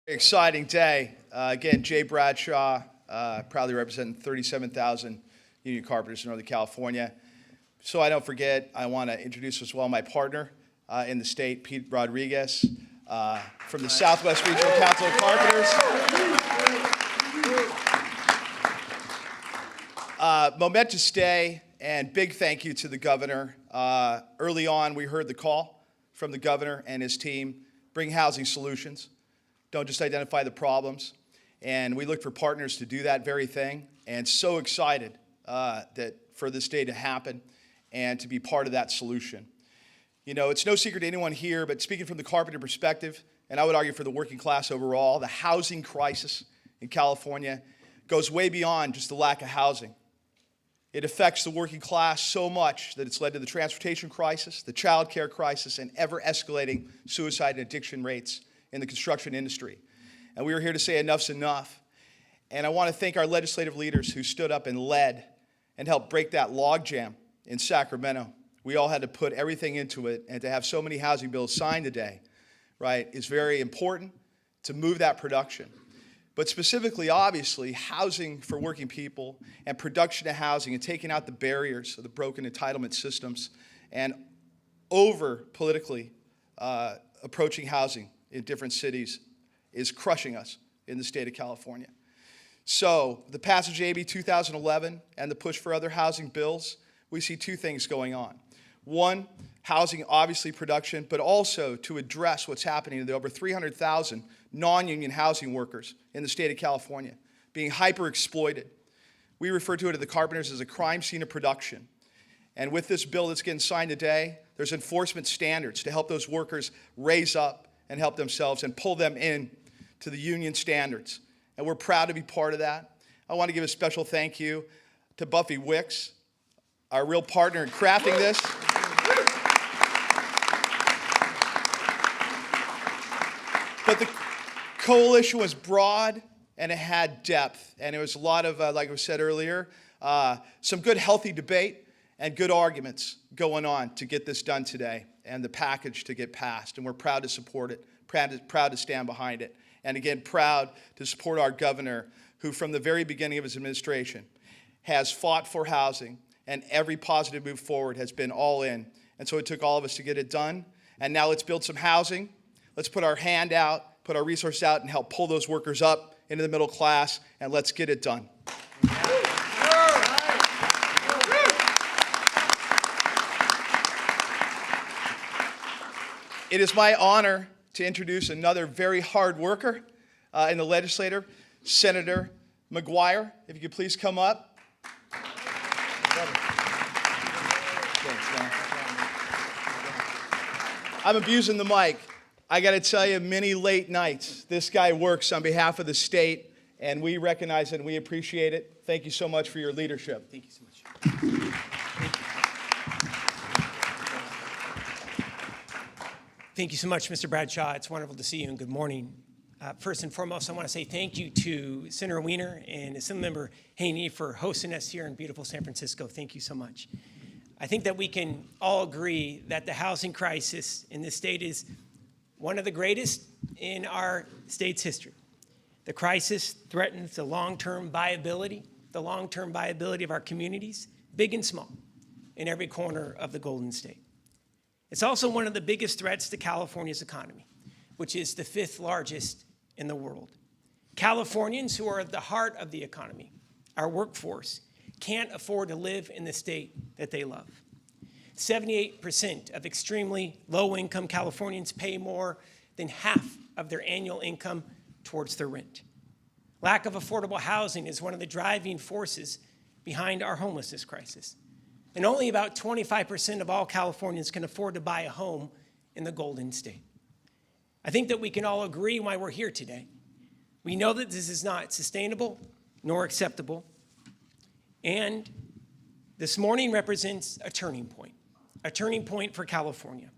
Exciting day. Again, Jay Bradshaw, proudly representing 37,000 union carpenters in Northern California. So I don't forget, I want to introduce as well my partner in the state, Pete Rodriguez, from the Southwest Regional Council of Carpenters. Momentous day, and big thank you to the governor. Early on, we heard the call from the governor and his team, bring housing solutions. Don't just identify the problems. And we look for partners to do that very thing. And so excited that for this day to happen and to be part of that solution. You know, it's no secret to anyone here, but speaking from the carpenter perspective, and I would argue for the working class overall, the housing crisis in California goes way beyond just the lack of housing. It affects the working class so much that it's led to the transportation crisis, the child care crisis, and ever-escalating suicide and addiction rates in the construction industry. And we are here to say enough's enough. And I want to thank our legislative leaders who stood up and led and helped break that logjam in Sacramento. We all had to put everything into it, and to have so many housing bills signed today, right, is very important to move that production. But specifically, obviously, housing for working people and production of housing and taking out the barriers of the broken entitlement systems and over politically approaching housing in different cities is crushing us in the state of California. So the passage of AB 2011 and the push for other housing bills, we see two things going on. One, housing, obviously production, but also to address what's happening to the over 300,000 non-union housing workers in the state of California being hyper-exploited. We refer to it at the Carpenters as a crime scene of production. And with this bill that's getting signed today, there's enforcement standards to help those workers raise up and help themselves and pull them in to the union standards. And we're proud to be part of that. I want to give a special thank you to Buffy Wicks, our real partner in crafting this. But the coalition was broad and it had depth. And it was a lot of, like I said earlier, some good healthy debate and good arguments going on to get this done today and the package to get passed. And we're proud to support it, proud to stand behind it. And again, proud to support our governor, who from the very beginning of his administration has fought for housing, and every positive move forward has been all in. And so it took all of us to get it done. And now let's build some housing. Let's put our hand out, put our resources out, and help pull those workers up into the middle class, and let's get it done. It is my honor to introduce another very hard worker in the legislature, Senator McGuire. If you could please come up. I'm abusing the mic. I got to tell you, many late nights. This guy works on behalf of the state, and we recognize it and we appreciate it. Thank you so much for your leadership. Thank you so much. Thank you so much, Mr. Bradshaw. It's wonderful to see you, and good morning. First and foremost, I want to say thank you to Senator Wiener and Assemblymember Haney for hosting us here in beautiful San Francisco. Thank you so much. I think that we can all agree that the housing crisis in this state is one of the greatest in our state's history. The crisis threatens the long-term viability of our communities, big and small, in every corner of the Golden State. It's also one of the biggest threats to California's economy, which is the 5th largest in the world. Californians, who are at the heart of the economy, our workforce, can't afford to live in the state that they love. 78% of extremely low-income Californians pay more than half of their annual income towards their rent. Lack of affordable housing is one of the driving forces behind our homelessness crisis. And only about 25% of all Californians can afford to buy a home in the Golden State. I think that we can all agree why we're here today. We know that this is not sustainable nor acceptable. And this morning represents a turning point for California.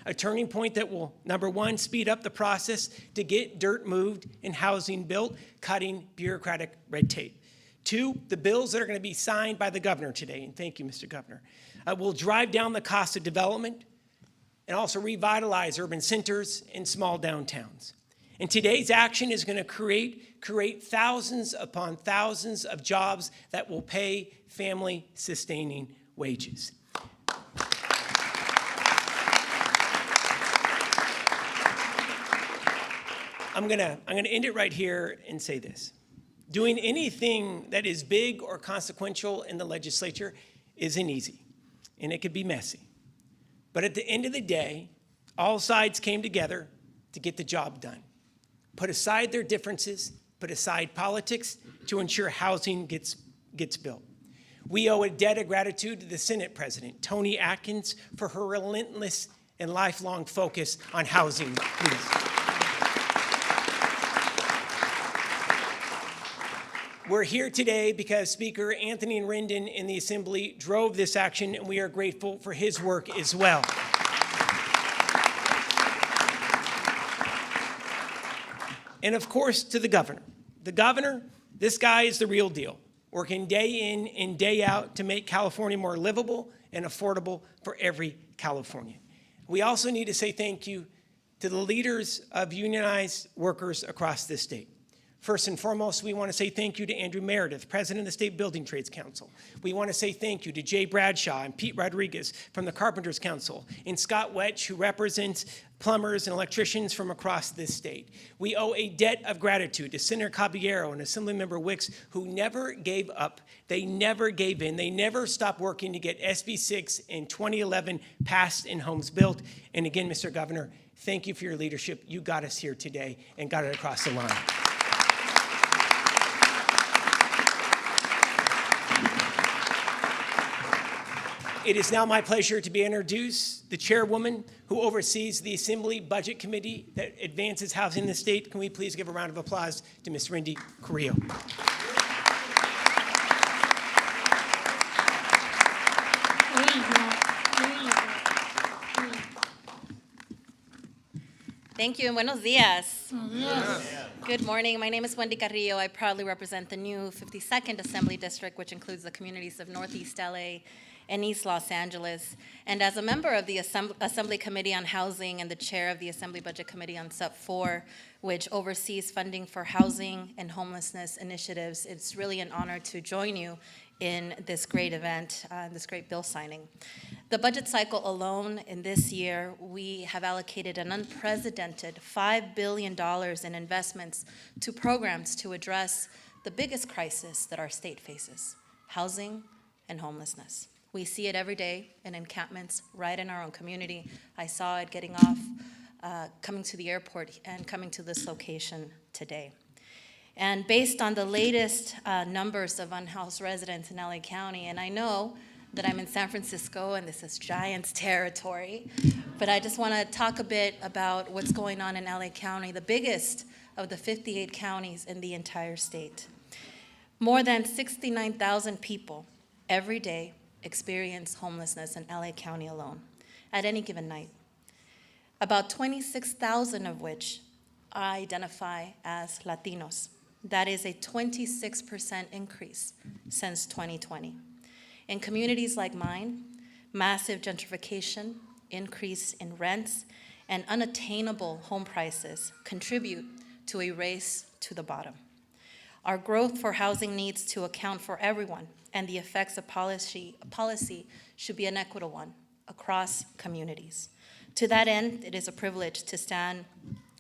A turning point that will, number one, speed up the process to get dirt moved and housing built, cutting bureaucratic red tape. 2, the bills that are going to be signed by the governor today, and thank you, Mr. Governor, will drive down the cost of development and also revitalize urban centers and small downtowns. And today's action is going to create thousands upon thousands of jobs that will pay family-sustaining wages. I'm gonna end it right here and say this. Doing anything that is big or consequential in the legislature isn't easy, and it could be messy. But at the end of the day, all sides came together to get the job done. Put aside their differences, put aside politics to ensure housing gets built. We owe a debt of gratitude to the Senate President, Toni Atkins, for her relentless and lifelong focus on housing needs. We're here today because Speaker Anthony Rendon in the Assembly drove this action, and we are grateful for his work as well. And of course, to the governor. The governor, this guy is the real deal, working day in and day out to make California more livable and affordable for every Californian. We also need to say thank you to the leaders of unionized workers across this state. First and foremost, we want to say thank you to Andrew Meredith, President of the State Building Trades Council. We want to say thank you to Jay Bradshaw and Pete Rodriguez from the Carpenters Council, and Scott Wetch, who represents plumbers and electricians from across this state. We owe a debt of gratitude to Senator Caballero and Assemblymember Wicks, who never gave up. They never gave in. They never stopped working to get SB 6 in 2011 passed and homes built. And again, Mr. Governor, thank you for your leadership. You got us here today and got it across the line. It is now my pleasure to be introduced the chairwoman who oversees the Assembly Budget Committee that advances housing in the state. Can we please give a round of applause to Ms. Wendy Carrillo? Thank you and buenos dias. Good morning. My name is Wendy Carrillo. I proudly represent the new 52nd Assembly District, which includes the communities of Northeast LA and East Los Angeles. And as a member of the Assembly Committee on Housing and the chair of the Assembly Budget Committee on Sub 4, which oversees funding for housing and homelessness initiatives, it's really an honor to join you in this great event, this great bill signing. The budget cycle alone in this year, we have allocated an unprecedented $5 billion in investments to programs to address the biggest crisis that our state faces, housing and homelessness. We see it every day in encampments right in our own community. I saw it getting off, coming to the airport and coming to this location today. And based on the latest numbers of unhoused residents in LA County, and I know that I'm in San Francisco and this is Giants territory, but I just want to talk a bit about what's going on in LA County, the biggest of the 58 counties in the entire state. More than 69,000 people every day experience homelessness in LA County alone at any given night. About 26,000 of which identify as Latinos. That is a 26% increase since 2020. In communities like mine, massive gentrification, increase in rents, and unattainable home prices contribute to a race to the bottom. Our growth for housing needs to account for everyone, and the effects of policy should be an equitable one across communities. To that end, it is a privilege to stand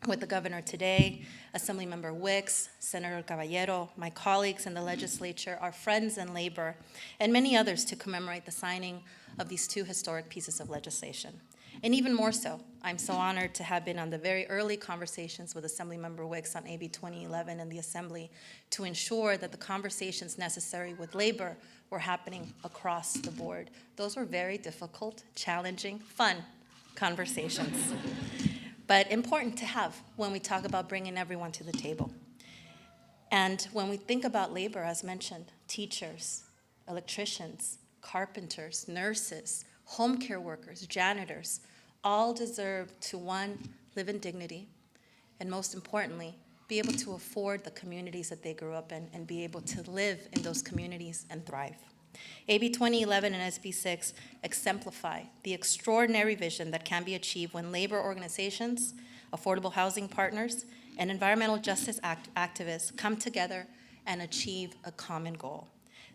with the governor today, Assemblymember Wicks, Senator Caballero, my colleagues in the legislature, our friends in labor, and many others to commemorate the signing of these two historic pieces of legislation. And even more so, I'm so honored to have been on the very early conversations with Assemblymember Wicks on AB 2011 in the Assembly to ensure that the conversations necessary with labor were happening across the board. Those were very difficult, challenging, fun conversations, but important to have when we talk about bringing everyone to the table. And when we think about labor, as mentioned, teachers, electricians, carpenters, nurses, home care workers, janitors, all deserve to, one, live in dignity, and most importantly, be able to afford the communities that they grew up in and be able to live in those communities and thrive. AB 2011 and SB 6 exemplify the extraordinary vision that can be achieved when labor organizations, affordable housing partners, and environmental justice activists come together and achieve a common goal.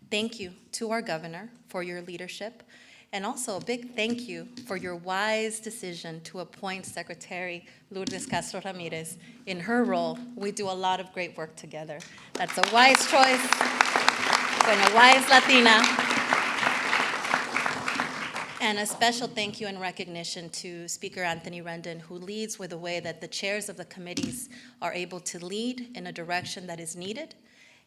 Thank you to our governor for your leadership, and also a big thank you for your wise decision to appoint Secretary Lourdes Castro Ramirez in her role. We do a lot of great work together. That's a wise choice, when a wise Latina. And a special thank you and recognition to Speaker Anthony Rendon, who leads with the way that the chairs of the committees are able to lead in a direction that is needed.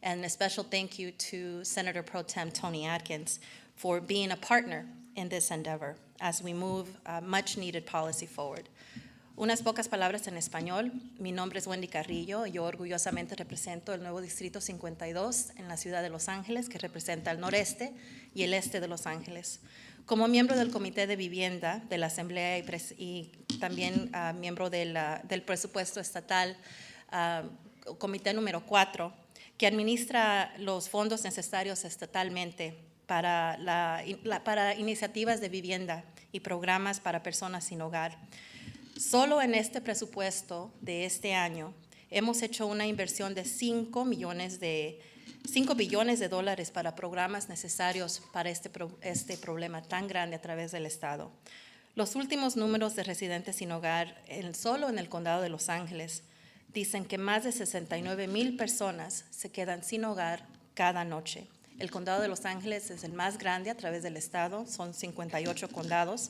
And a special thank you to Senator Pro Tem Tony Atkins for being a partner in this endeavor as we move much needed policy forward. Unas pocas palabras en español. Mi nombre es Wendy Carrillo. Yo orgullosamente represento el nuevo Distrito 52 en la ciudad de Los Ángeles, que representa el noreste y el este de Los Ángeles. Como miembro del Comité de Vivienda de la Asamblea y también miembro del presupuesto estatal, Comité número 4, que administra los fondos necesarios estatalmente para iniciativas de vivienda y programas para personas sin hogar. Solo en este presupuesto de este año hemos hecho una inversión de 5 billones de dólares para programas necesarios para este problema tan grande a través del Estado. Los últimos números de residentes sin hogar solo en el condado de Los Ángeles dicen que más de 69,000 personas se quedan sin hogar cada noche. El condado de Los Ángeles es el más grande a través del Estado, son 58 condados.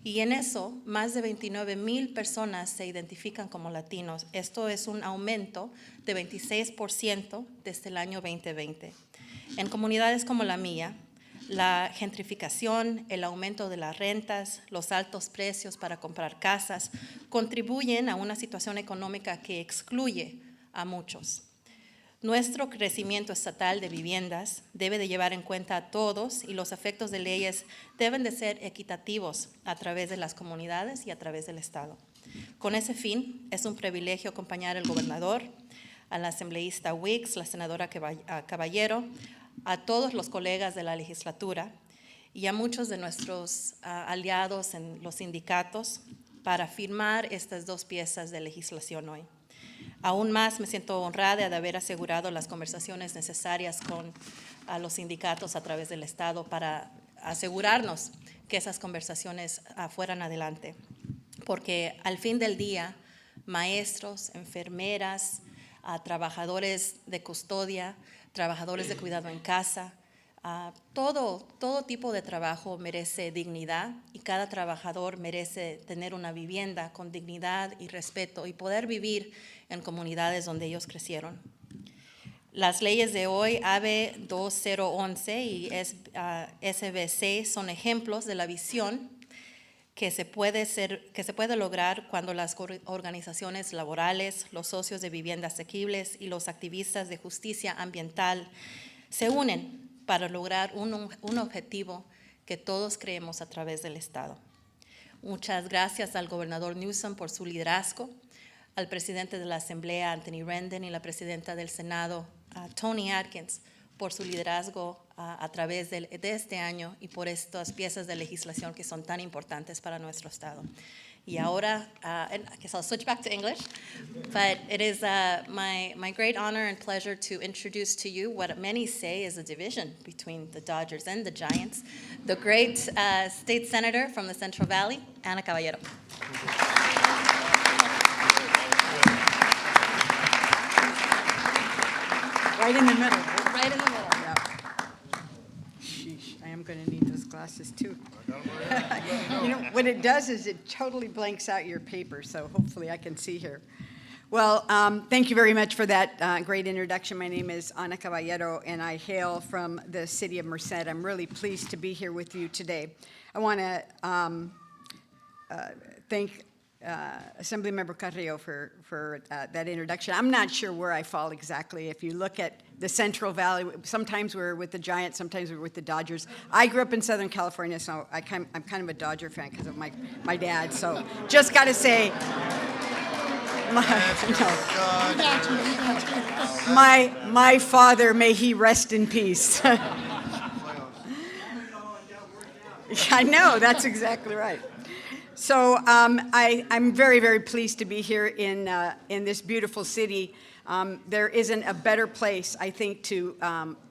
Y en eso, más de 29,000 personas se identifican como latinos. Esto es un aumento de 26% desde el año 2020. En comunidades como la mía, la gentrificación, el aumento de las rentas, los altos precios para comprar casas, contribuyen a una situación económica que excluye a muchos. Nuestro crecimiento estatal de viviendas debe de llevar en cuenta a todos y los efectos de leyes deben de ser equitativos a través de las comunidades y a través del Estado. Con ese fin, es un privilegio acompañar al gobernador, a la asambleísta Wicks, la senadora Caballero, a todos los colegas de la legislatura y a muchos de nuestros aliados en los sindicatos para firmar estas dos piezas de legislación hoy. Aún más me siento honrada de haber asegurado las conversaciones necesarias con los sindicatos a través del Estado para asegurarnos que esas conversaciones fueran adelante. Porque al fin del día, maestros, enfermeras, trabajadores de custodia, trabajadores de cuidado en casa, todo tipo de trabajo merece dignidad y cada trabajador merece tener una vivienda con dignidad y respeto y poder vivir en comunidades donde ellos crecieron. Las leyes de hoy, AB 2011 y SB6, son ejemplos de la visión que se puede lograr cuando las organizaciones laborales, los socios de vivienda asequibles y los activistas de justicia ambiental se unen para lograr un objetivo que todos creemos a través del Estado. Muchas gracias al gobernador Newsom por su liderazgo, al presidente de la Asamblea, Anthony Rendon, y la presidenta del Senado, Tony Atkins, por su liderazgo a través de este año y por estas piezas de legislación que son tan importantes para nuestro Estado. Y ahora, I guess I'll switch back to English, but it is my great honor and pleasure to introduce to you what many say is a division between the Dodgers and the Giants, the great state senator from the Central Valley, Ana Caballero. Right in the middle. Right in the middle. Yeah. Sheesh, I am going to need those glasses too. You know, what it does is it totally blanks out your paper, so hopefully I can see here. Well, thank you very much for that great introduction. My name is Ana Caballero, and I hail from the city of Merced. I'm really pleased to be here with you today. I want to thank Assemblymember Carrillo for that introduction. I'm not sure where I fall exactly. If you look at the Central Valley, sometimes we're with the Giants, sometimes we're with the Dodgers. I grew up in Southern California, so I'm kind of a Dodger fan because of my dad. So just got to say, my father, may he rest in peace. I know, that's exactly right. So I'm very, very pleased to be here in this beautiful city. There isn't a better place, I think, to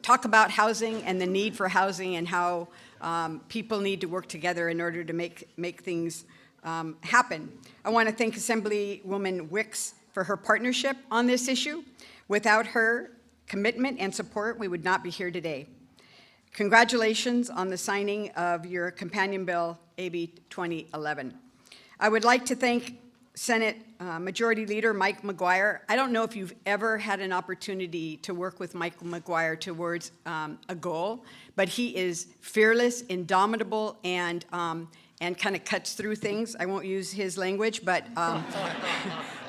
talk about housing and the need for housing and how people need to work together in order to make things happen. I want to thank Assemblywoman Wicks for her partnership on this issue. Without her commitment and support, we would not be here today. Congratulations on the signing of your companion bill, AB 2011. I would like to thank Senate Majority Leader Mike McGuire. I don't know if you've ever had an opportunity to work with Mike McGuire towards a goal, but he is fearless, indomitable, and kind of cuts through things. I won't use his language, but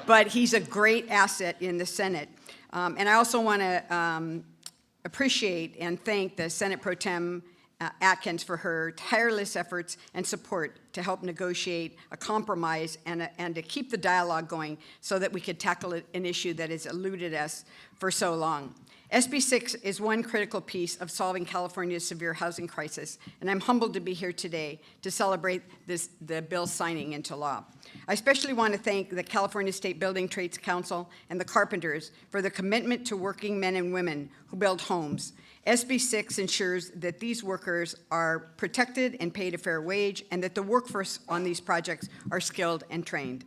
but he's a great asset in the Senate. And I also want to appreciate and thank the Senate Pro Tem Atkins for her tireless efforts and support to help negotiate a compromise and to keep the dialogue going so that we could tackle an issue that has eluded us for so long. SB 6 is one critical piece of solving California's severe housing crisis, and I'm humbled to be here today to celebrate the bill signing into law. I especially want to thank the California State Building Trades Council and the carpenters for their commitment to working men and women who build homes. SB 6 ensures that these workers are protected and paid a fair wage, and that the workforce on these projects are skilled and trained.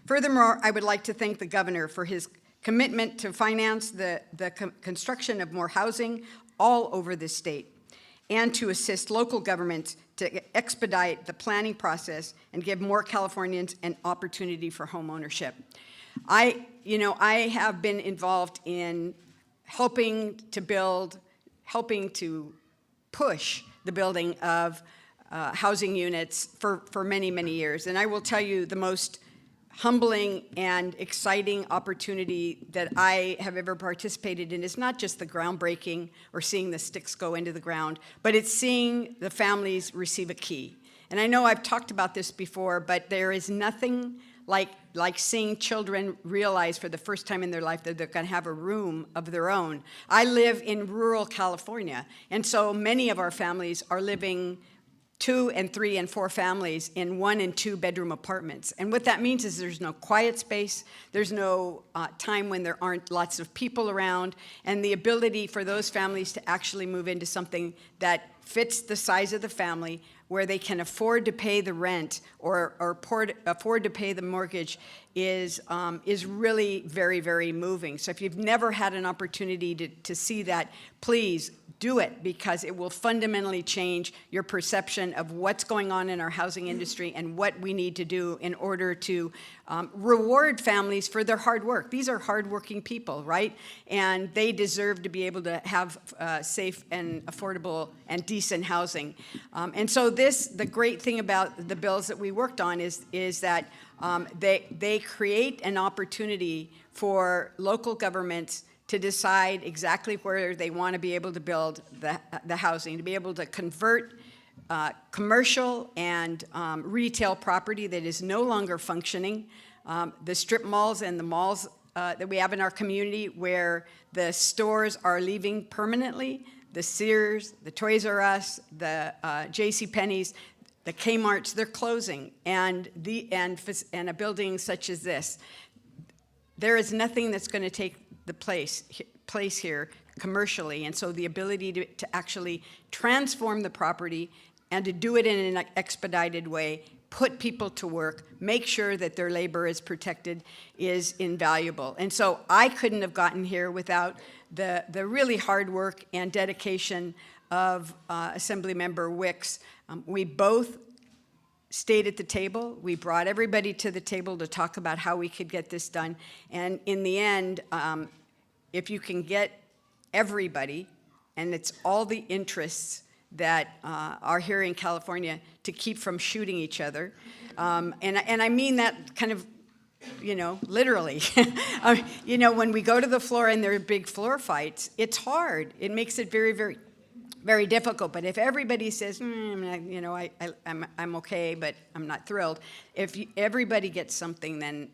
Furthermore, I would like to thank the governor for his commitment to finance the construction of more housing all over the state, and to assist local governments to expedite the planning process and give more Californians an opportunity for home ownership. I have been involved in helping to push the building of housing units for many, many years. And I will tell you, the most humbling and exciting opportunity that I have ever participated in is not just the groundbreaking or seeing the sticks go into the ground, but it's seeing the families receive a key. And I know I've talked about this before, but there is nothing like seeing children realize for the first time in their life that they're going to have a room of their own. I live in rural California, and so many of our families are living 2 and 3 and 4 families in 1 and 2 bedroom apartments. And what that means is there's no quiet space, there's no time when there aren't lots of people around, and the ability for those families to actually move into something that fits the size of the family, where they can afford to pay the rent or afford to pay the mortgage is really very, very moving. So if you've never had an opportunity to see that, please do it, because it will fundamentally change your perception of what's going on in our housing industry and what we need to do in order to reward families for their hard work. These are hardworking people, right? And they deserve to be able to have safe and affordable and decent housing. And so the great thing about the bills that we worked on is that they create an opportunity for local governments to decide exactly where they want to be able to build the housing, to be able to convert commercial and retail property that is no longer functioning. The strip malls and the malls that we have in our community, where the stores are leaving permanently, the Sears, the Toys R Us, the JCPenney's, the Kmart's, they're closing, and a building such as this. There is nothing that's going to take the place here commercially, and so the ability to actually transform the property and to do it in an expedited way, put people to work, make sure that their labor is protected, is invaluable. And so I couldn't have gotten here without the really hard work and dedication of Assemblymember Wicks. We both stayed at the table. We brought everybody to the table to talk about how we could get this done. And in the end, if you can get everybody, and it's all the interests that are here in California, to keep from shooting each other, and I mean that kind of, literally. When we go to the floor and there are big floor fights, it's hard. It makes it very, very, very difficult. But if everybody says, I'm okay, but I'm not thrilled, if everybody gets something, then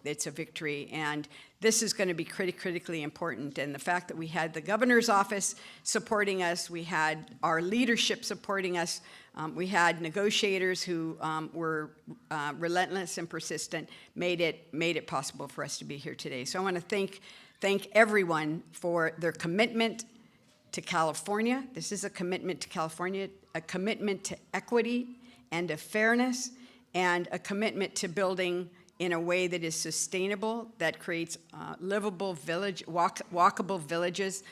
it's a victory. And this is going to be critically important. And the fact that we had the governor's office supporting us, we had our leadership supporting us, We had negotiators who were relentless and persistent, made it possible for us to be here today. So I want to thank everyone for their commitment to California. This is a commitment to California, a commitment to equity and to fairness, and a commitment to building in a way that is sustainable, that creates livable walkable villages,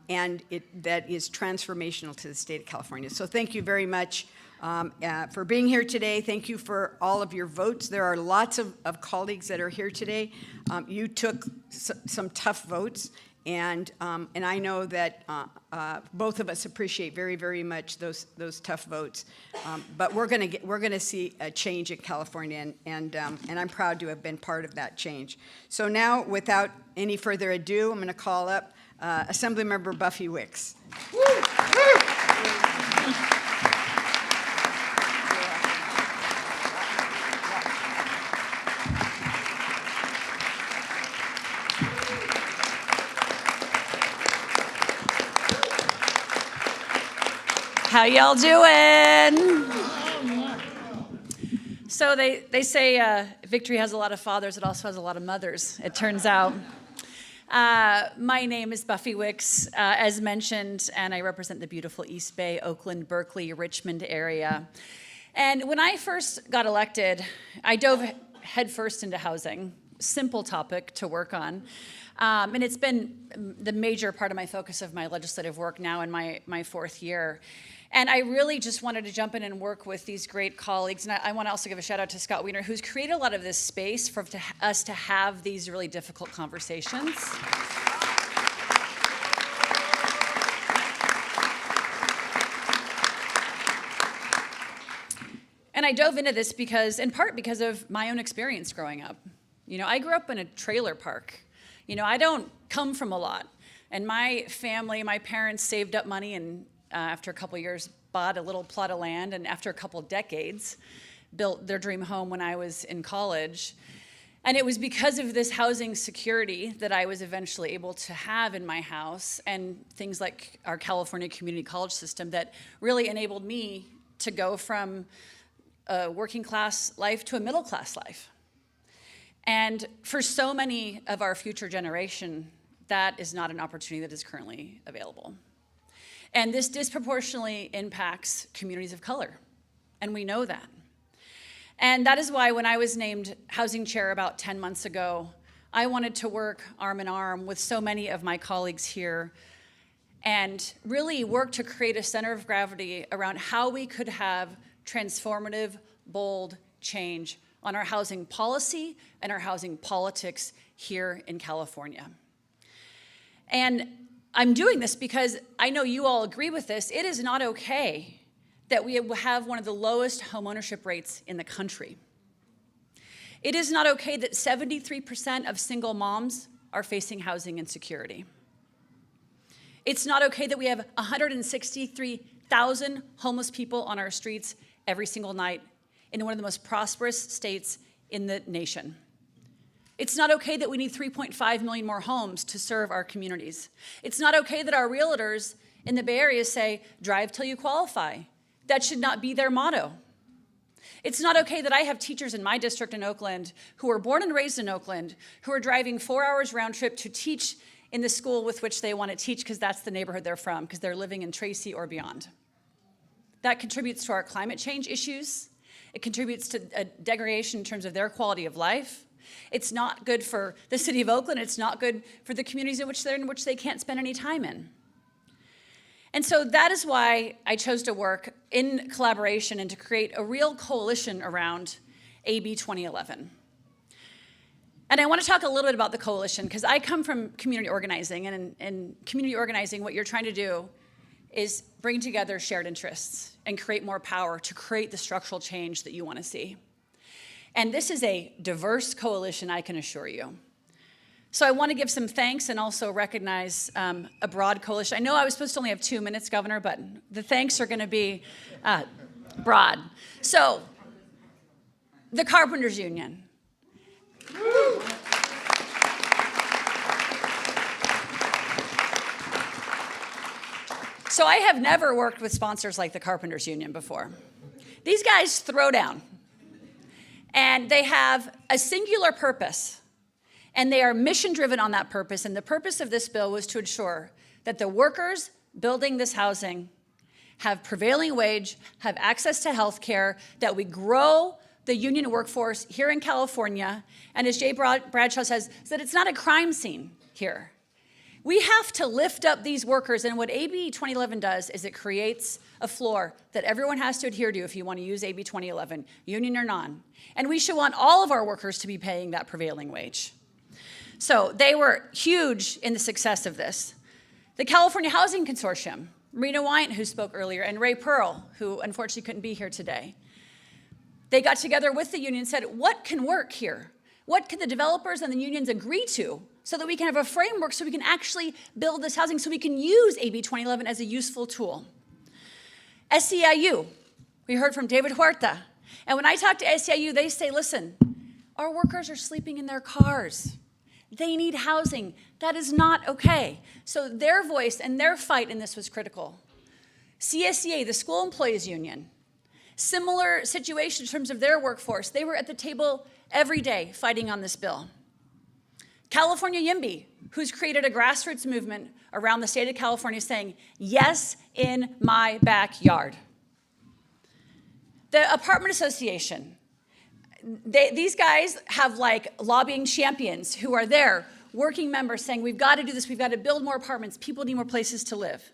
and that is transformational to the state of California. So thank you very much for being here today. Thank you for all of your votes. There are lots of colleagues that are here today. You took some tough votes, and I know that both of us appreciate very, very much those tough votes. But we're gonna see a change in California, and I'm proud to have been part of that change. So now, without any further ado, I'm gonna call up Assemblymember Buffy Wicks. How y'all doing? So they say victory has a lot of fathers, it also has a lot of mothers, it turns out. My name is Buffy Wicks, as mentioned, and I represent the beautiful East Bay, Oakland, Berkeley, Richmond area. And when I first got elected, I dove headfirst into housing, simple topic to work on. And it's been the major part of my focus of my legislative work now in my fourth year. And I really just wanted to jump in and work with these great colleagues. And I want to also give a shout out to Scott Wiener, who's created a lot of this space for us to have these really difficult conversations. And I dove into this in part because of my own experience growing up. You know, I grew up in a trailer park. You know, I don't come from a lot. And my family, my parents saved up money and after a couple years, bought a little plot of land, and after a couple decades, built their dream home when I was in college. And it was because of this housing security that I was eventually able to have in my house, and things like our California community college system that really enabled me to go from a working class life to a middle class life. And for so many of our future generation, that is not an opportunity that is currently available. And this disproportionately impacts communities of color, and we know that. And that is why when I was named housing chair about 10 months ago, I wanted to work arm in arm with so many of my colleagues here and really work to create a center of gravity around how we could have transformative, bold change on our housing policy and our housing politics here in California. And I'm doing this because I know you all agree with this. It is not okay that we have one of the lowest homeownership rates in the country. It is not okay that 73% of single moms are facing housing insecurity. It's not okay that we have 163,000 homeless people on our streets every single night in one of the most prosperous states in the nation. It's not okay that we need 3.5 million more homes to serve our communities. It's not okay that our realtors in the Bay Area say, drive till you qualify. That should not be their motto. It's not okay that I have teachers in my district in Oakland who are born and raised in Oakland, who are driving 4 hours round trip to teach in the school with which they want to teach because that's the neighborhood they're from, because they're living in Tracy or beyond. That contributes to our climate change issues. It contributes to a degradation in terms of their quality of life. It's not good for the city of Oakland. It's not good for the communities in which they can't spend any time in. And so that is why I chose to work in collaboration and to create a real coalition around AB 2011. And I want to talk a little bit about the coalition because I come from community organizing, and in community organizing, what you're trying to do is bring together shared interests and create more power to create the structural change that you want to see. And this is a diverse coalition, I can assure you. So I want to give some thanks and also recognize a broad coalition. I know I was supposed to only have 2 minutes, Governor, but the thanks are going to be broad. So, the Carpenters Union. So I have never worked with sponsors like the Carpenters Union before. These guys throw down, and they have a singular purpose, and they are mission-driven on that purpose, and the purpose of this bill was to ensure that the workers building this housing have prevailing wage, have access to health care, that we grow the union workforce here in California, and as Jay Bradshaw says, that it's not a crime scene here. We have to lift up these workers, and what AB 2011 does is it creates a floor that everyone has to adhere to if you want to use AB 2011, union or non. And we should want all of our workers to be paying that prevailing wage. So they were huge in the success of this. The California Housing Consortium, Marina Wyant, who spoke earlier, and Ray Pearl, who unfortunately couldn't be here today, they got together with the union and said, what can work here? What can the developers and the unions agree to so that we can have a framework so we can actually build this housing, so we can use AB 2011 as a useful tool? SEIU, we heard from David Huerta. And when I talk to SEIU, they say, listen, our workers are sleeping in their cars. They need housing. That is not okay. So their voice and their fight in this was critical. CSEA, the School Employees Union, similar situation in terms of their workforce. They were at the table every day fighting on this bill. California YIMBY, who's created a grassroots movement around the state of California saying, yes, in my backyard. The Apartment Association, these guys have like lobbying champions who are there, working members saying, we've got to do this, we've got to build more apartments, people need more places to live.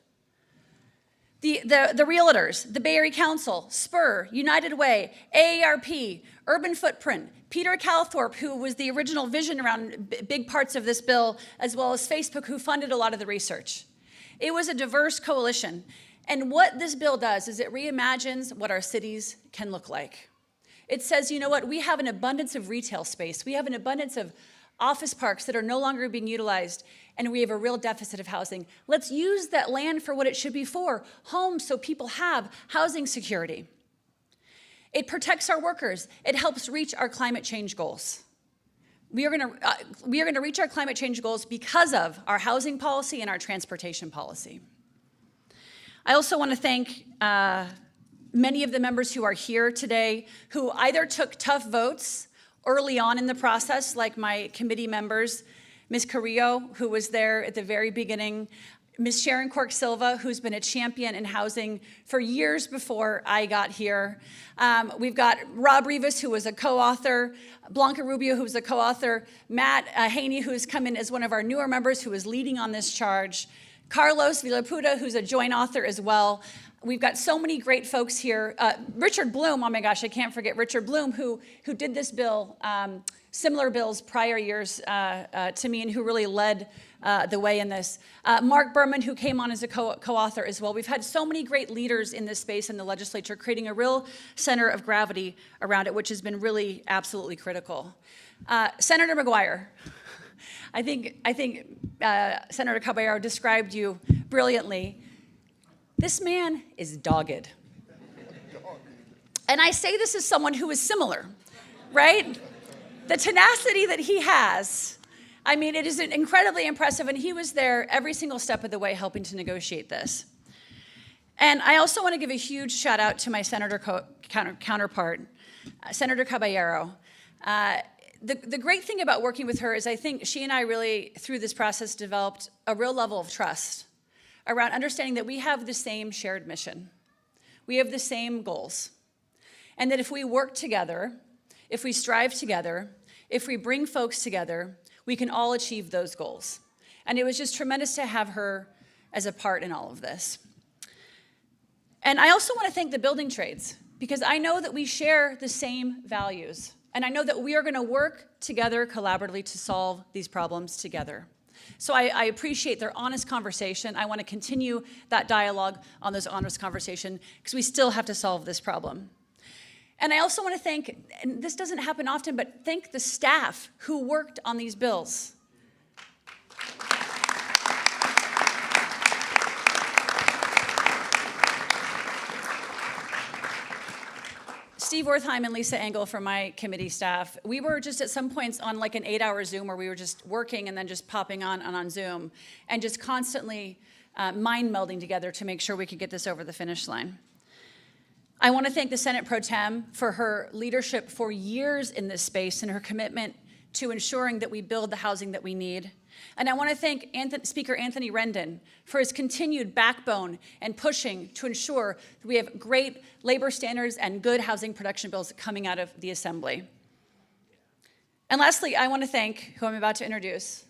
The realtors, the Bay Area Council, Spur, United Way, AARP, Urban Footprint, Peter Calthorpe, who was the original vision around big parts of this bill, as well as Facebook, who funded a lot of the research. It was a diverse coalition. And what this bill does is it reimagines what our cities can look like. It says, you know what, we have an abundance of retail space. We have an abundance of office parks that are no longer being utilized, and we have a real deficit of housing. Let's use that land for what it should be for, homes, so people have housing security. It protects our workers. It helps reach our climate change goals. We are going to reach our climate change goals because of our housing policy and our transportation policy. I also want to thank many of the members who are here today who either took tough votes early on in the process, like my committee members, Ms. Carrillo, who was there at the very beginning, Ms. Sharon Cork-Silva, who's been a champion in housing for years before I got here. We've got Rob Rivas, who was a co-author, Blanca Rubio, who was a co-author, Matt Haney, who's come in as one of our newer members, who is leading on this charge, Carlos Villaputa, who's a joint author as well. We've got so many great folks here. Richard Bloom, oh my gosh, I can't forget Richard Bloom, who did this bill, similar bills prior years to me, and who really led the way in this. Mark Berman, who came on as a co-author as well. We've had so many great leaders in this space in the legislature, creating a real center of gravity around it, which has been really absolutely critical. Senator McGuire, I think Senator Caballero described you brilliantly. This man is dogged. And I say this as someone who is similar, right? The tenacity that he has, I mean, it is incredibly impressive, and he was there every single step of the way helping to negotiate this. And I also want to give a huge shout out to my senator counterpart, Senator Caballero. The great thing about working with her is I think she and I really, through this process, developed a real level of trust around understanding that we have the same shared mission. We have the same goals. And that if we work together, if we strive together, if we bring folks together, we can all achieve those goals. And it was just tremendous to have her as a part in all of this. And I also want to thank the building trades, because I know that we share the same values. And I know that we are going to work together collaboratively to solve these problems together. So I appreciate their honest conversation. I want to continue that dialogue on this honest conversation, because we still have to solve this problem. And I also want to thank, and this doesn't happen often, but thank the staff who worked on these bills. Steve Wertheim and Lisa Engel from my committee staff, we were just at some points on like an 8-hour Zoom where we were just working and then just popping on Zoom and just constantly mind melding together to make sure we could get this over the finish line. I want to thank the Senate Pro Tem for her leadership for years in this space and her commitment to ensuring that we build the housing that we need. And I want to thank Speaker Anthony Rendon for his continued backbone and pushing to ensure that we have great labor standards and good housing production bills coming out of the Assembly. And lastly, I want to thank who I'm about to introduce.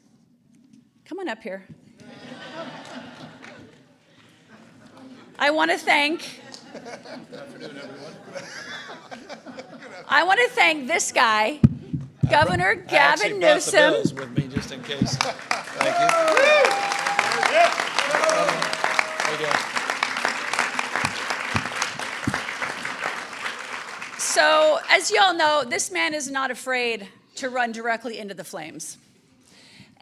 Come on up here. I want to thank this guy, Governor Gavin Newsom. I actually brought the bills with me just in case. Thank you. How you doing? So, as you all know, this man is not afraid to run directly into the flames.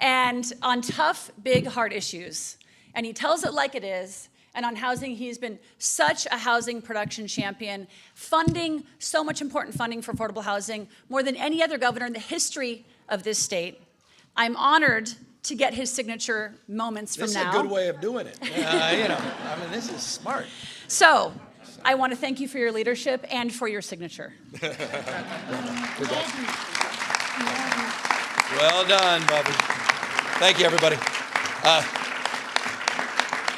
And on tough, big, hard issues. And he tells it like it is. And on housing, he's been such a housing production champion, funding so much important funding for affordable housing, more than any other governor in the history of this state. I'm honored to get his signature moments from now. This is a good way of doing it. This is smart. So, I want to thank you for your leadership and for your signature. Well done, Bobby. Thank you, everybody.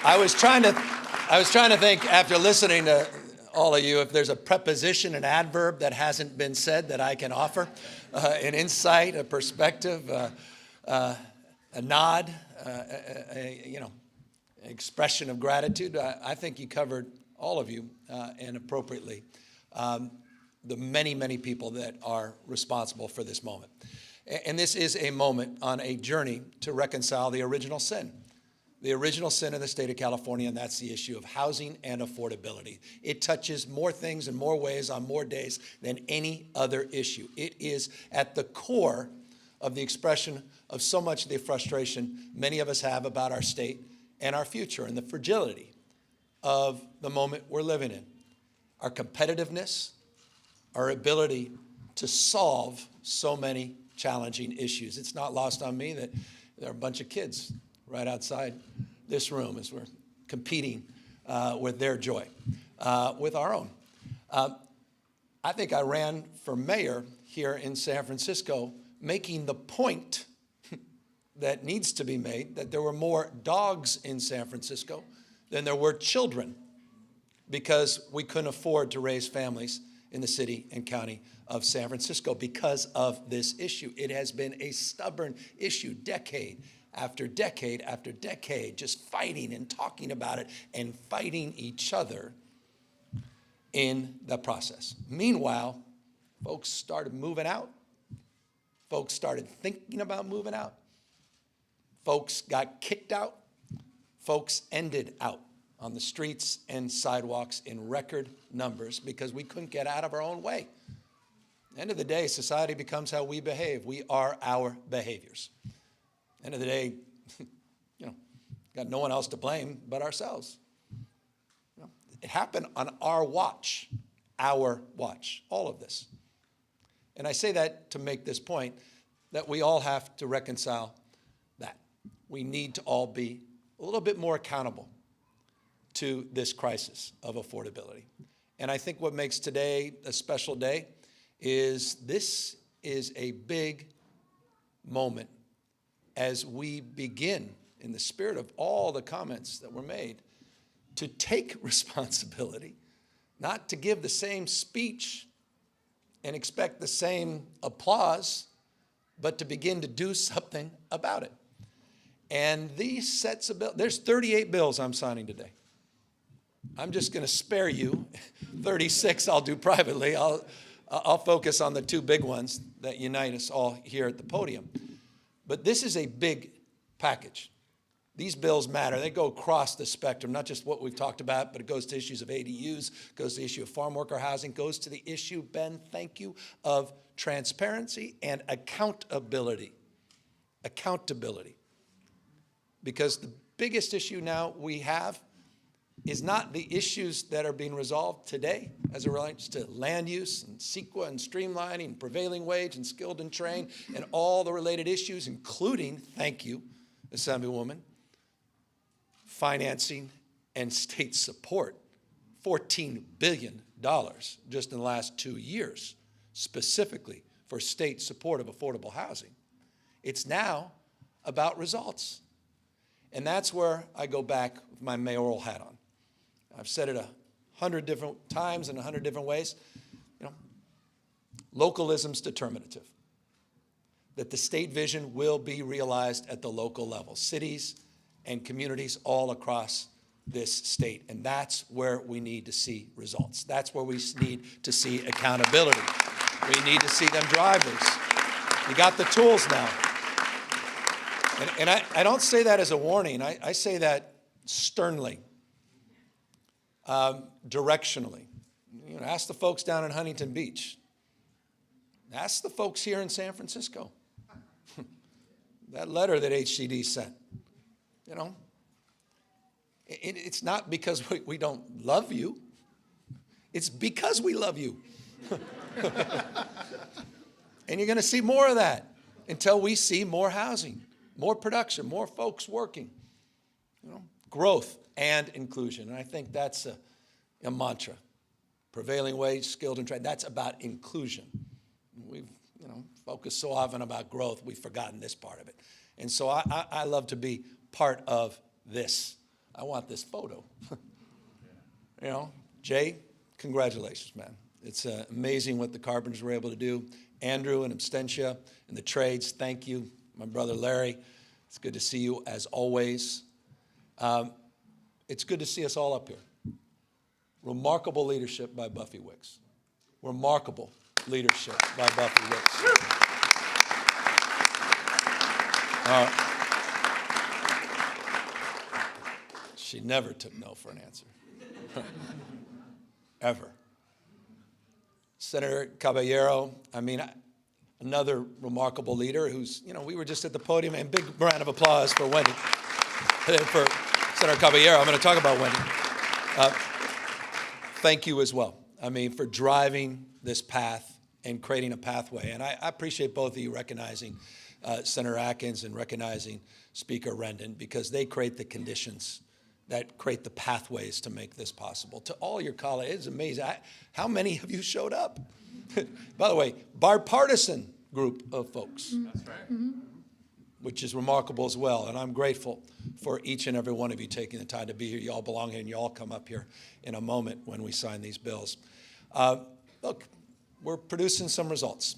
I was trying to think, after listening to all of you, if there's a preposition, an adverb that hasn't been said that I can offer, an insight, a perspective, a nod, expression of gratitude. I think you covered, all of you, and appropriately, the many, many people that are responsible for this moment. And this is a moment on a journey to reconcile the original sin in the state of California, and that's the issue of housing and affordability. It touches more things in more ways on more days than any other issue. It is at the core of the expression of so much of the frustration many of us have about our state and our future and the fragility of the moment we're living in. Our competitiveness, our ability to solve so many challenging issues. It's not lost on me that there are a bunch of kids right outside this room as we're competing with their joy, with our own. I think I ran for mayor here in San Francisco, making the point that needs to be made that there were more dogs in San Francisco than there were children, because we couldn't afford to raise families in the city and county of San Francisco because of this issue. It has been a stubborn issue, decade after decade after decade, just fighting and talking about it and fighting each other in the process. Meanwhile, folks started moving out. Folks started thinking about moving out. Folks got kicked out. Folks ended out on the streets and sidewalks in record numbers because we couldn't get out of our own way. End of the day, society becomes how we behave. We are our behaviors. End of the day, got no one else to blame but ourselves. It happened on our watch, all of this. And I say that to make this point that we all have to reconcile that. We need to all be a little bit more accountable to this crisis of affordability. And I think what makes today a special day is this is a big moment as we begin, in the spirit of all the comments that were made, to take responsibility, not to give the same speech and expect the same applause, but to begin to do something about it. And these sets of bills, there's 38 bills I'm signing today. I'm just going to spare you 36 I'll do privately. I'll focus on the two big ones that unite us all here at the podium. But this is a big package. These bills matter. They go across the spectrum, not just what we've talked about, but it goes to issues of ADUs, goes to the issue of farm worker housing, goes to the issue, Ben, thank you, of transparency and accountability. Accountability. Because the biggest issue now we have is not the issues that are being resolved today as it relates to land use and CEQA and streamlining and prevailing wage and skilled and trained and all the related issues, including, thank you, Assemblywoman, financing and state support, $14 billion just in the last 2 years, specifically for state support of affordable housing. It's now about results. And that's where I go back with my mayoral hat on. I've said it 100 different times in 100 different ways. You know, localism's determinative. That the state vision will be realized at the local level, cities and communities all across this state. And that's where we need to see results. That's where we need to see accountability. We need to see them drive this. You got the tools now. And I don't say that as a warning. I say that sternly, directionally. You know, ask the folks down in Huntington Beach. Ask the folks here in San Francisco. That letter that HCD sent, you know, it's not because we don't love you. It's because we love you. And you're going to see more of that until we see more housing, more production, more folks working, you know, growth and inclusion. And I think that's a mantra. Prevailing wage, skilled and trained. That's about inclusion. We've, you know, focused so often about growth, we've forgotten this part of it. And so I love to be part of this. I want this photo. You know, Jay, congratulations, man. It's amazing what the carpenters were able to do. Andrew and Abstentia and the trades, thank you. My brother Larry, it's good to see you as always. It's good to see us all up here. Remarkable leadership by Buffy Wicks. Remarkable leadership by Buffy Wicks. She never took no for an answer. Ever. Senator Caballero, I mean, another remarkable leader who's, you know, we were just at the podium, and big round of applause for Wendy. For Senator Caballero, I'm going to talk about Wendy. Thank you as well. I mean, for driving this path and creating a pathway. And I appreciate both of you recognizing Senator Atkins and recognizing Speaker Rendon, because they create the conditions that create the pathways to make this possible. To all your colleagues, it's amazing. How many of you showed up? By the way, bipartisan group of folks. That's right. Mm-hmm. Which is remarkable as well. And I'm grateful for each and every one of you taking the time to be here. You all belong here, and you all come up here in a moment when we sign these bills. Look, we're producing some results,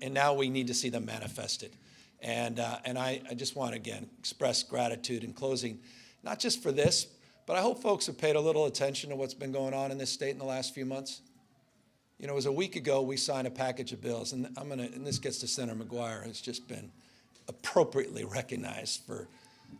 and now we need to see them manifested. And I just want to, again, express gratitude in closing, not just for this, but I hope folks have paid a little attention to what's been going on in this state in the last few months. You know, it was a week ago we signed a package of bills, and and this gets to Senator McGuire, who's just been appropriately recognized for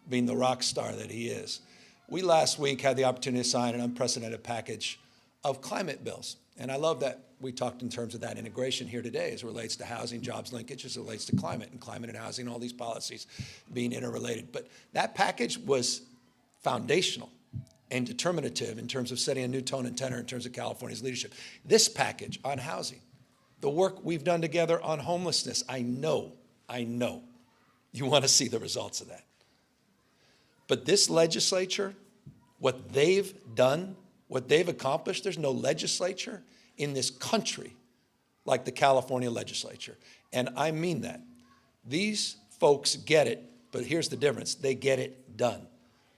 being the rock star that he is. We last week had the opportunity to sign an unprecedented package of climate bills. And I love that we talked in terms of that integration here today as it relates to housing, jobs linkage, as it relates to climate and housing, all these policies being interrelated. But that package was foundational and determinative in terms of setting a new tone and tenor in terms of California's leadership. This package on housing, the work we've done together on homelessness, I know you want to see the results of that. But this legislature, what they've done, what they've accomplished, there's no legislature in this country like the California legislature. And I mean that. These folks get it, but here's the difference. They get it done.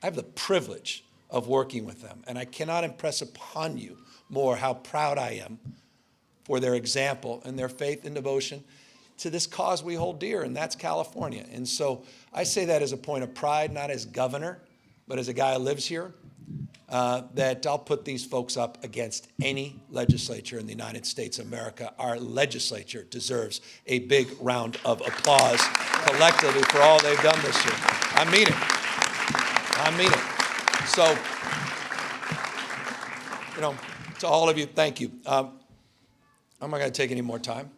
I have the privilege of working with them, and I cannot impress upon you more how proud I am for their example and their faith and devotion to this cause we hold dear, and that's California. And so I say that as a point of pride, not as governor, but as a guy who lives here, that I'll put these folks up against any legislature in the United States of America. Our legislature deserves a big round of applause collectively for all they've done this year. I mean it. I mean it. So, you know, to all of you, thank you. I'm not going to take any more time.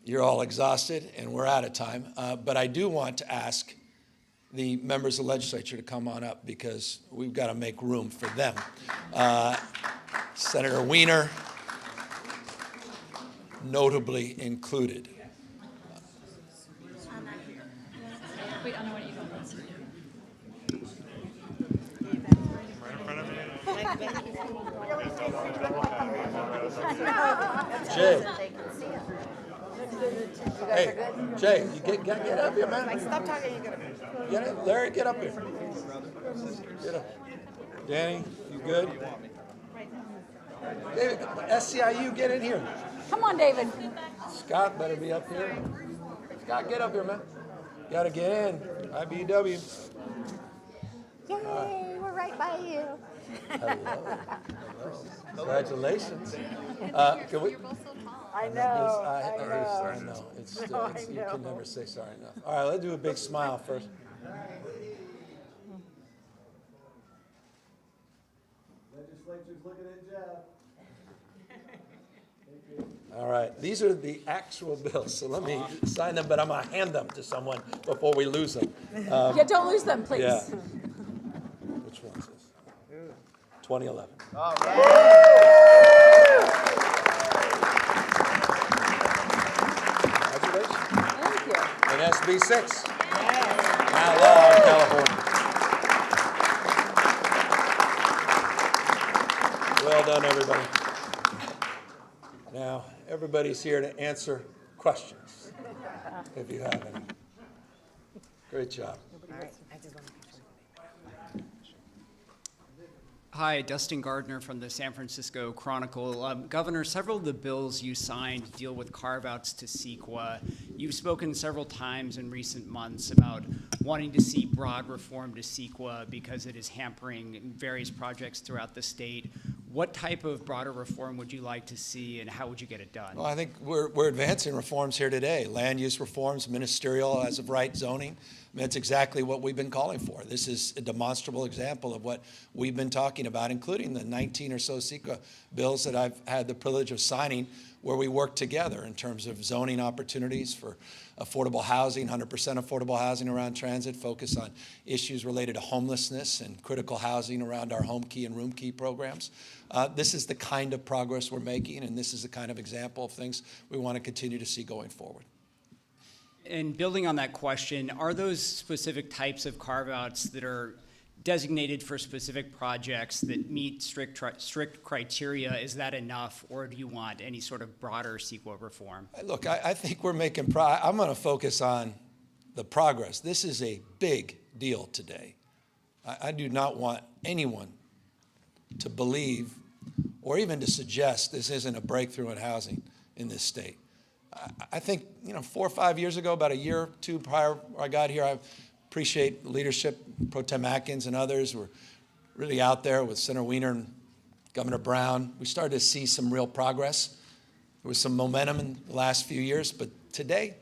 You're all exhausted, and we're out of time. But I do want to ask the members of the legislature to come on up, because we've got to make room for them. Senator Wiener, notably included. Wait, Anna, why don't you go? Jay. Hey, Jay, you get up here, man. Stop talking, you gotta. Get it, Larry, get up here. Get up. Danny, you good? David, SCIU, get in here. Come on, David. Scott better be up here. Scott, get up here, man. Gotta get in. IBW. Yay, we're right by you. Hello. Congratulations. Can we? I know. I know. You can never say sorry enough. All right, let's do a big smile first. Legislature's looking at Jeff. All right, these are the actual bills, so let me sign them, but I'm going to hand them to someone before we lose them. Yeah, don't lose them, please. Yeah. Which one is this? 2011. Congratulations. Thank you. And SB 6. Now law in California. Well done, everybody. Now, everybody's here to answer questions, if you have any. Great job. Hi, Dustin Gardner from the San Francisco Chronicle. Governor, several of the bills you signed deal with carve-outs to CEQA. You've spoken several times in recent months about wanting to see broad reform to CEQA because it is hampering various projects throughout the state. What type of broader reform would you like to see, and how would you get it done? Well, I think we're advancing reforms here today. Land use reforms, ministerial as of right zoning. That's exactly what we've been calling for. This is a demonstrable example of what we've been talking about, including the 19 or so CEQA bills that I've had the privilege of signing, where we work together in terms of zoning opportunities for affordable housing, 100% affordable housing around transit, focus on issues related to homelessness and critical housing around our home key and room key programs. This is the kind of progress we're making, and this is the kind of example of things we want to continue to see going forward. And building on that question, are those specific types of carve-outs that are designated for specific projects that meet strict criteria, is that enough, or do you want any sort of broader CEQA reform? Look, I think we're making I'm going to focus on the progress. This is a big deal today. I do not want anyone to believe or even to suggest this isn't a breakthrough in housing in this state. I think, 4 or 5 years ago, about a year or two prior I got here, I appreciate the leadership, Pro Tem Atkins and others were really out there with Senator Weiner and Governor Brown. We started to see some real progress. There was some momentum in the last few years, but today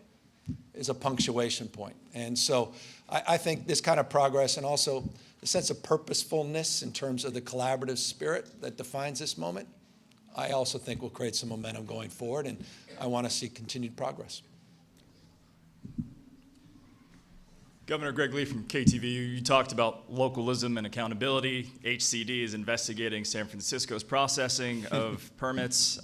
is a punctuation point. And so I think this kind of progress, and also the sense of purposefulness in terms of the collaborative spirit that defines this moment, I also think will create some momentum going forward, and I want to see continued progress. Governor Greg Lee from KTVU, you talked about localism and accountability. HCD is investigating San Francisco's processing of permits.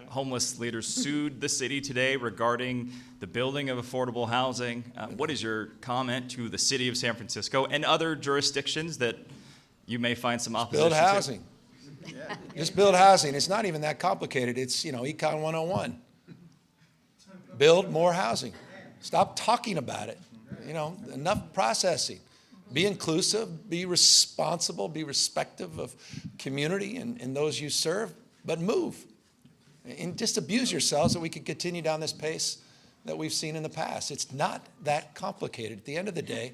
Homeless leaders sued the city today regarding the building of affordable housing. What is your comment to the city of San Francisco and other jurisdictions that you may find some opposition Build housing. Just build housing. It's not even that complicated. It's, Econ 101. Build more housing. Stop talking about it. Enough processing. Be inclusive, be responsible, be respectful of community and those you serve, but move. And just abuse yourselves so we can continue down this pace that we've seen in the past. It's not that complicated. At the end of the day,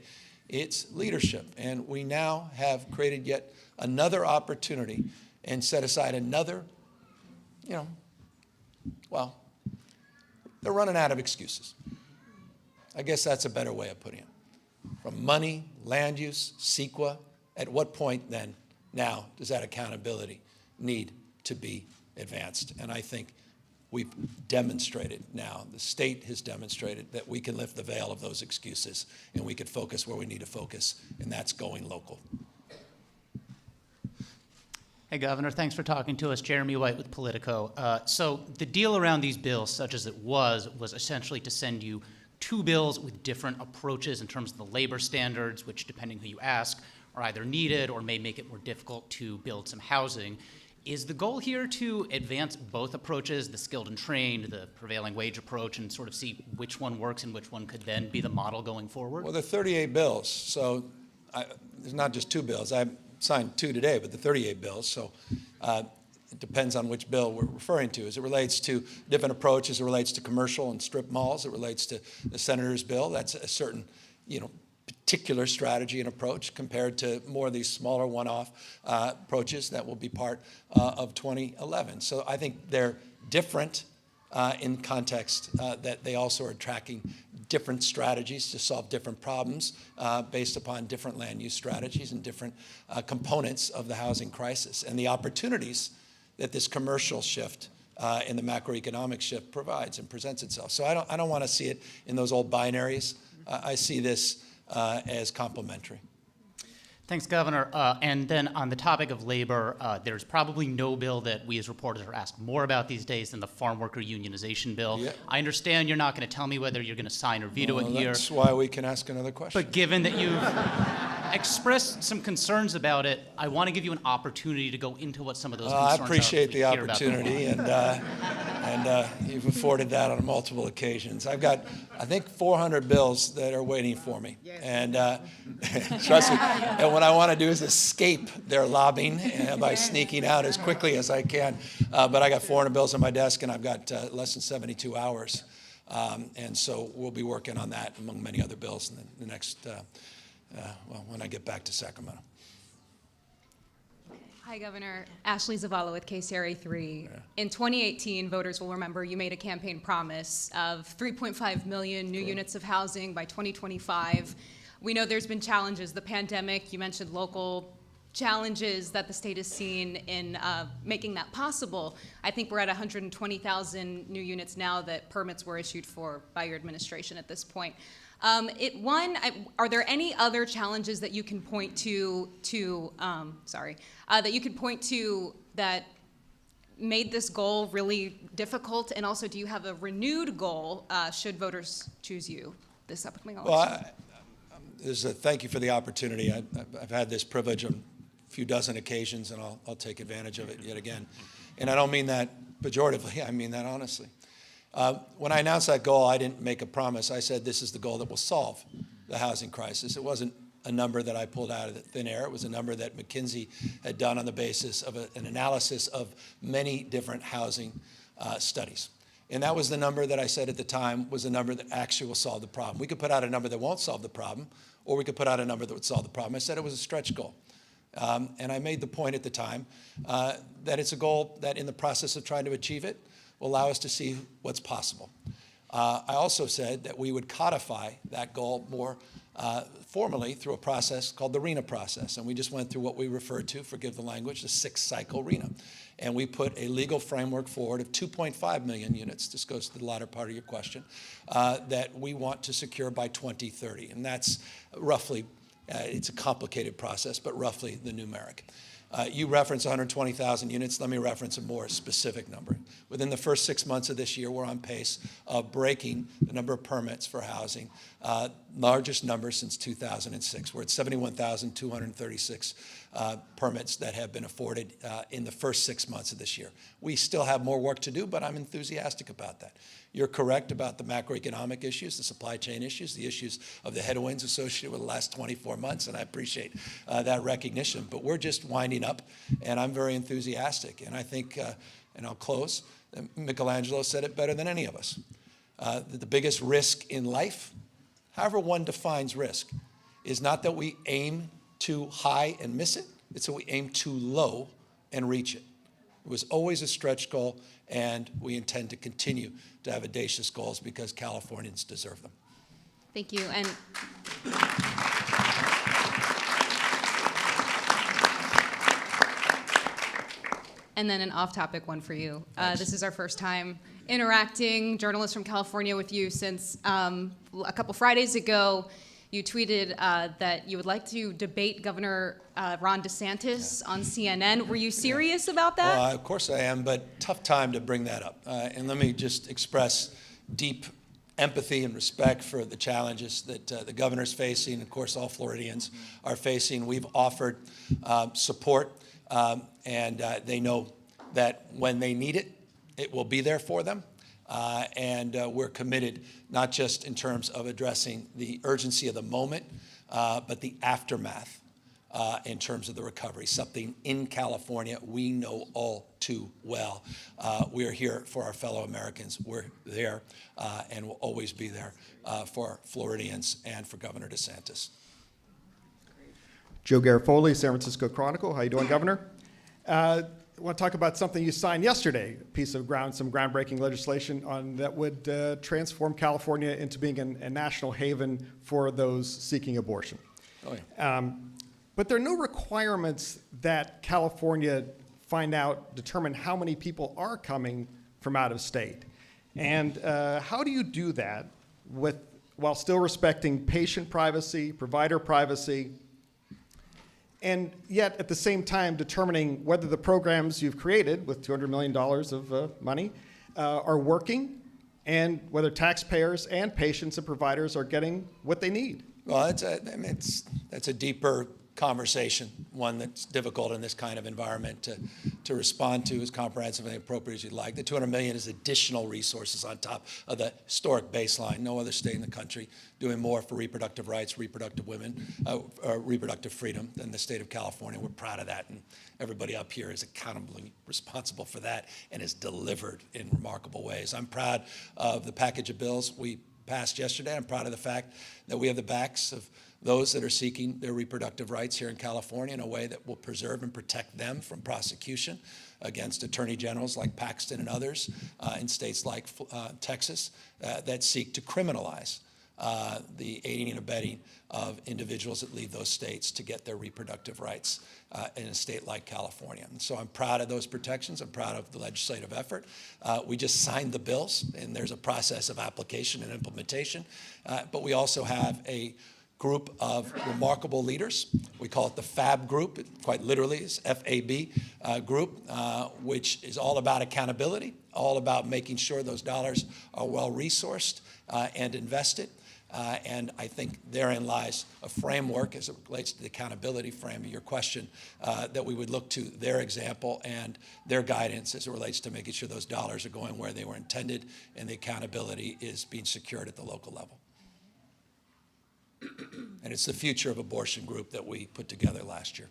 it's leadership. And we now have created yet another opportunity and set aside another, they're running out of excuses. I guess that's a better way of putting it. From money, land use, CEQA, at what point then, now, does that accountability need to be advanced? And I think we've demonstrated now, the state has demonstrated that we can lift the veil of those excuses and we can focus where we need to focus, and that's going local. Hey, Governor, thanks for talking to us. Jeremy White with Politico. So the deal around these bills, such as it was essentially to send you two bills with different approaches in terms of the labor standards, which, depending who you ask, are either needed or may make it more difficult to build some housing. Is the goal here to advance both approaches, the skilled and trained, the prevailing wage approach, and sort of see which one works and which one could then be the model going forward? Well, there are 38 bills, so there's not just 2 bills. I signed 2 today, but the 38 bills, so it depends on which bill we're referring to. As it relates to different approaches, it relates to commercial and strip malls, it relates to the senator's bill. That's a certain, particular strategy and approach compared to more of these smaller one-off approaches that will be part of 2011. So I think they're different in context that they also are tracking different strategies to solve different problems based upon different land use strategies and different components of the housing crisis and the opportunities that this commercial shift and the macroeconomic shift provides and presents itself. So I don't want to see it in those old binaries. I see this as complementary. Thanks, Governor. And then on the topic of labor, there's probably no bill that we as reporters are asked more about these days than the Farmworker Unionization bill. Yeah. I understand you're not going to tell me whether you're going to sign or veto it here. That's why we can ask another question. But given that you've expressed some concerns about it, I want to give you an opportunity to go into what some of those concerns are. I appreciate the so we hear about them. opportunity, and you've afforded that on multiple occasions. I've got, I think, 400 bills that are waiting for me. And trust me, and what I want to do is escape their lobbying by sneaking out as quickly as I can. But I got 400 bills on my desk, and I've got less than 72 hours. And so we'll be working on that, among many other bills, in the next, when I get back to Sacramento. Hi, Governor. Ashley Zavala with KCRA 3. In 2018, voters will remember you made a campaign promise of 3.5 million new units of housing by 2025. We know there's been challenges, the pandemic, you mentioned local challenges that the state has seen in making that possible. I think we're at 120,000 new units now that permits were issued for by your administration at this point. Are there any other challenges that you can point to that made this goal really difficult? And also, do you have a renewed goal should voters choose you this upcoming election? Well, thank you for the opportunity. I've had this privilege on a few dozen occasions, and I'll take advantage of it yet again. And I don't mean that pejoratively, I mean that honestly. When I announced that goal, I didn't make a promise. I said this is the goal that will solve the housing crisis. It wasn't a number that I pulled out of the thin air. It was a number that McKinsey had done on the basis of an analysis of many different housing studies. And that was the number that I said at the time was the number that actually will solve the problem. We could put out a number that won't solve the problem, or we could put out a number that would solve the problem. I said it was a stretch goal. And I made the point at the time that it's a goal that in the process of trying to achieve it will allow us to see what's possible. I also said that we would codify that goal more formally through a process called the RHNA process. And we just went through what we referred to, forgive the language, the 6-cycle RHNA. And we put a legal framework forward of 2.5 million units, this goes to the latter part of your question, that we want to secure by 2030. And that's roughly, it's a complicated process, but roughly the numeric. You reference 120,000 units. Let me reference a more specific number. Within the first 6 months of this year, we're on pace of breaking the number of permits for housing, largest number since 2006. We're at 71,236 permits that have been afforded in the first 6 months of this year. We still have more work to do, but I'm enthusiastic about that. You're correct about the macroeconomic issues, the supply chain issues, the issues of the headwinds associated with the last 24 months, and I appreciate that recognition. But we're just winding up, and I'm very enthusiastic. And I think, and I'll close, Michelangelo said it better than any of us, that the biggest risk in life, however one defines risk, is not that we aim too high and miss it, it's that we aim too low and reach it. It was always a stretch goal, and we intend to continue to have audacious goals because Californians deserve them. Thank you. And then an off-topic one for you. This is our first time interacting, journalists from California, with you since a couple Fridays ago. You tweeted that you would like to debate Governor Ron DeSantis on CNN. Were you serious about that? Well, of course I am, but tough time to bring that up. And let me just express deep empathy and respect for the challenges that the governor's facing, of course, all Floridians are facing. We've offered support, and they know that when they need it, it will be there for them. And we're committed, not just in terms of addressing the urgency of the moment, but the aftermath in terms of the recovery, something in California we know all too well. We are here for our fellow Americans. We're there and will always be there for Floridians and for Governor DeSantis. Joe Garofoli, San Francisco Chronicle. How you doing, Governor? I want to talk about something you signed yesterday, a piece of some groundbreaking legislation that would transform California into being a national haven for those seeking abortion. Oh, yeah. But there are no requirements that California determine how many people are coming from out of state. And how do you do that while still respecting patient privacy, provider privacy, and yet at the same time determining whether the programs you've created with $200 million of money are working and whether taxpayers and patients and providers are getting what they need? Well, that's a deeper conversation, one that's difficult in this kind of environment to respond to as comprehensively and appropriate as you'd like. The $200 million is additional resources on top of the historic baseline. No other state in the country doing more for reproductive rights, reproductive women, reproductive freedom than the state of California. We're proud of that, and everybody up here is accountably responsible for that and has delivered in remarkable ways. I'm proud of the package of bills we passed yesterday. I'm proud of the fact that we have the backs of those that are seeking their reproductive rights here in California in a way that will preserve and protect them from prosecution against attorney generals like Paxton and others in states like Texas that seek to criminalize the aiding and abetting of individuals that leave those states to get their reproductive rights in a state like California. And so I'm proud of those protections. I'm proud of the legislative effort. We just signed the bills, and there's a process of application and implementation. But we also have a group of remarkable leaders. We call it the FAB group. It quite literally is FAB group, which is all about accountability, all about making sure those dollars are well resourced and invested. And I think therein lies a framework as it relates to the accountability frame of your question, that we would look to their example and their guidance as it relates to making sure those dollars are going where they were intended and the accountability is being secured at the local level. And it's the Future of Abortion group that we put together last year.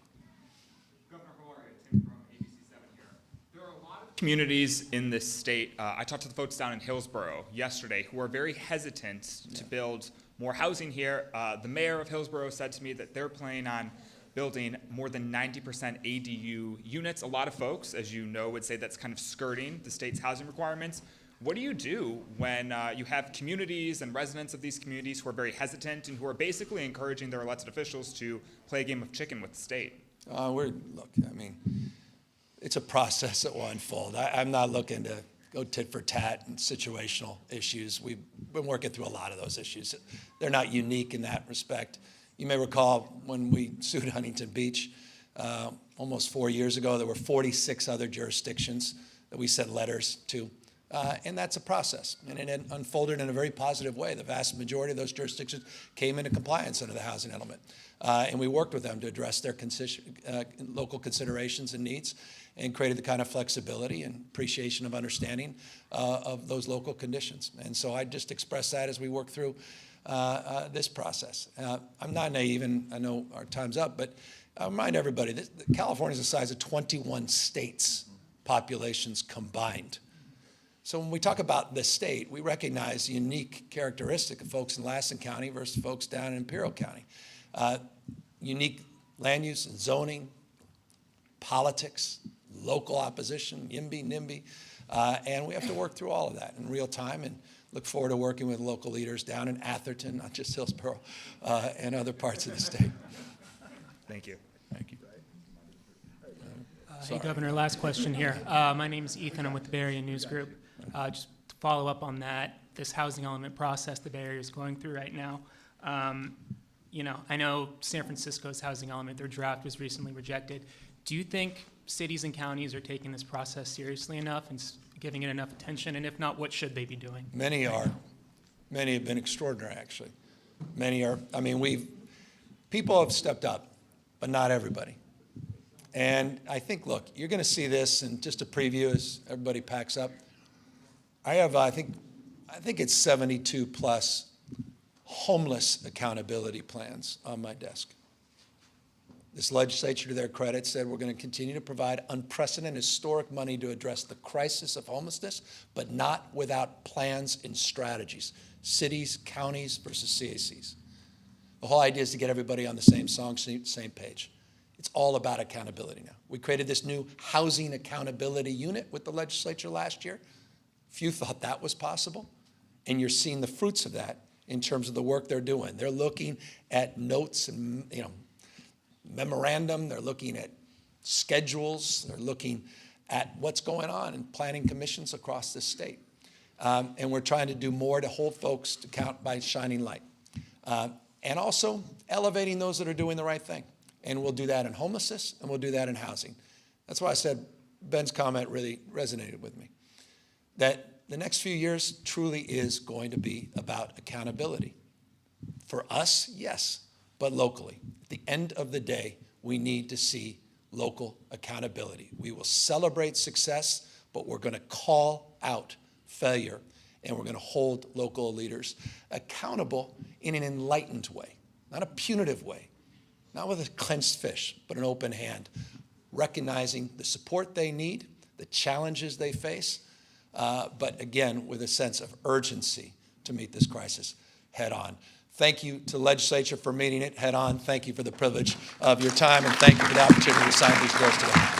Governor Gloria, Tim from ABC7 here. There are a lot of communities in this state. I talked to the folks down in Hillsborough yesterday who are very hesitant to build more housing here. The mayor of Hillsborough said to me that they're planning on building more than 90% ADU units. A lot of folks, as you know, would say that's kind of skirting the state's housing requirements. What do you do when you have communities and residents of these communities who are very hesitant and who are basically encouraging their elected officials to play a game of chicken with the state? Look, I mean, it's a process that will unfold. I'm not looking to go tit for tat and situational issues. We've been working through a lot of those issues. They're not unique in that respect. You may recall when we sued Huntington Beach almost 4 years ago, there were 46 other jurisdictions that we sent letters to. And that's a process, and it unfolded in a very positive way. The vast majority of those jurisdictions came into compliance under the housing element, and we worked with them to address their local considerations and needs and created the kind of flexibility and appreciation of understanding of those local conditions. And so I just express that as we work through this process. I'm not naive, and I know our time's up, but I'll remind everybody that California is the size of 21 states' populations combined. So when we talk about the state, we recognize the unique characteristic of folks in Lassen County versus folks down in Imperial County. Unique land use and zoning, politics, local opposition, YIMBY, NIMBY, and we have to work through all of that in real time and look forward to working with local leaders down in Atherton, not just Hillsborough, and other parts of the state. Thank you. Thank you. Hey, Governor, last question here. My name is Ethan. I'm with the Bay Area News Group. Just to follow up on that, this housing element process the Bay Area is going through right now. I know San Francisco's housing element, their draft was recently rejected. Do you think cities and counties are taking this process seriously enough and giving it enough attention? And if not, what should they be doing? Many are. Many have been extraordinary, actually. Many are, people have stepped up, but not everybody. And I think, look, you're going to see this, and just a preview as everybody packs up. I have, I think it's 72 plus homeless accountability plans on my desk. This legislature, to their credit, said we're going to continue to provide unprecedented historic money to address the crisis of homelessness, but not without plans and strategies. Cities, counties versus CACs. The whole idea is to get everybody on the same song, same page. It's all about accountability now. We created this new housing accountability unit with the legislature last year. Few thought that was possible, and you're seeing the fruits of that in terms of the work they're doing. They're looking at notes and memorandum. They're looking at schedules. They're looking at what's going on in planning commissions across the state. And we're trying to do more to hold folks to account by shining light. And also elevating those that are doing the right thing. And we'll do that in homelessness, and we'll do that in housing. That's why I said Ben's comment really resonated with me. That the next few years truly is going to be about accountability. For us, yes, but locally. At the end of the day, we need to see local accountability. We will celebrate success, but we're going to call out failure, and we're going to hold local leaders accountable in an enlightened way, not a punitive way, not with a clenched fist, but an open hand, recognizing the support they need, the challenges they face, but again, with a sense of urgency to meet this crisis head on. Thank you to the legislature for meeting it head on. Thank you for the privilege of your time, and thank you for the opportunity to sign these bills today.